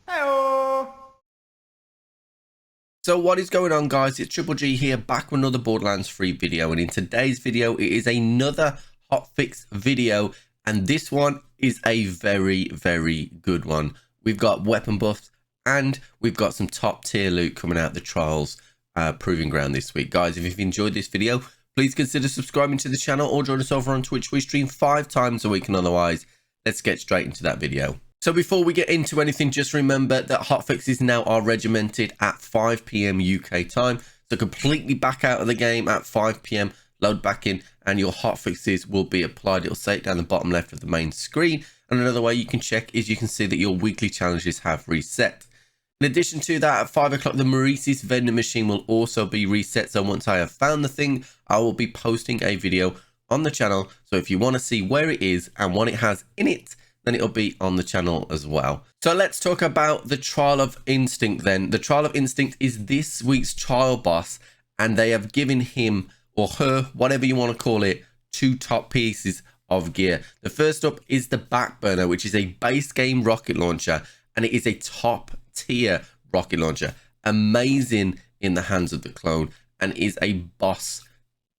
Hello. So what is going on, guys? It's Triple G here, back with another Borderlands 3 video, and in today's video it is another hotfix video, and this one is a very good one. We've got weapon buffs and we've got some top tier loot coming out the trials proving ground this week. Guys, if you've enjoyed this video, please consider subscribing to the channel or join us over on Twitch. We stream 5 times a week, and otherwise let's get straight into that video. So before we get into anything, just remember that hotfixes now are regimented at 5 PM UK time. So completely back out of the game at 5 PM, load back in, and your hotfixes will be applied. It'll say it down the bottom left of the main screen. And another way you can check is you can see that your weekly challenges have reset. In addition to that, at 5 o'clock, the Maurice's vending machine will also be reset. So once I have found the thing, I will be posting a video on the channel. So if you want to see where it is and what it has in it, then it'll be on the channel as well. So let's talk about the Trial of Instinct then. The Trial of Instinct is this week's trial boss, and they have given him or her, whatever you want to call it, 2 top pieces of gear. The first up is the Backburner, which is a base game rocket launcher, and it is a top tier rocket launcher. Amazing in the hands of the clone, and is a boss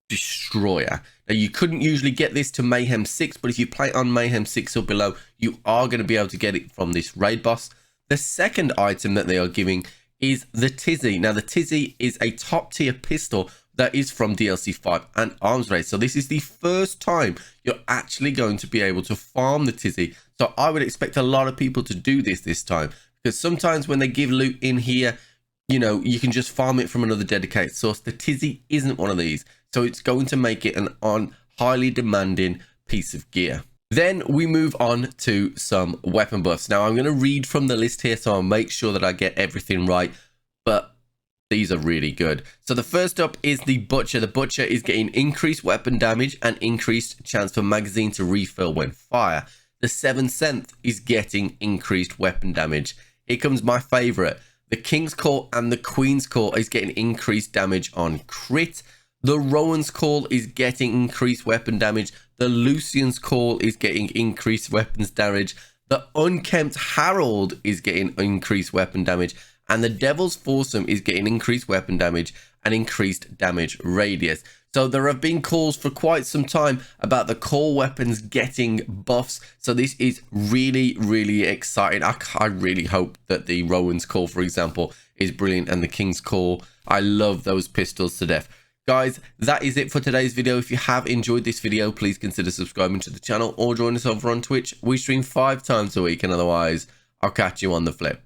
destroyer. Now, you couldn't usually get this to Mayhem 6, but if you play on Mayhem 6 or below, you are going to be able to get it from this raid boss. The second item that they are giving is the Tizzy. Now, the Tizzy is a top tier pistol that is from DLC 5 and Arms Race. So this is the first time you're actually going to be able to farm the Tizzy. So I would expect a lot of people to do this time, because sometimes when they give loot in here, you know, you can just farm it from another dedicated source. The Tizzy isn't one of these, so it's going to make it an highly demanding piece of gear. Then we move on to some weapon buffs. Now, I'm going to read from the list here, so I'll make sure that I get everything right, but these are really good. So the first up is the Butcher. The Butcher is getting increased weapon damage and increased chance for magazine to refill when fire. The 7th Sense is getting increased weapon damage. Here comes my favorite. The King's Call and the Queen's Call is getting increased damage on crit. The Rowan's Call is getting increased weapon damage. The Lucian's Call is getting increased weapons damage. The Unkempt Harold is getting increased weapon damage. And the Devil's Foursome is getting increased weapon damage and increased damage radius. So there have been calls for quite some time about the call weapons getting buffs. So this is really exciting. I really hope that the Rowan's Call, for example, is brilliant, and the King's Call. I love those pistols to death. Guys, that is it for today's video. If you have enjoyed this video, please consider subscribing to the channel or join us over on Twitch. We stream 5 times a week, and otherwise, I'll catch you on the flip.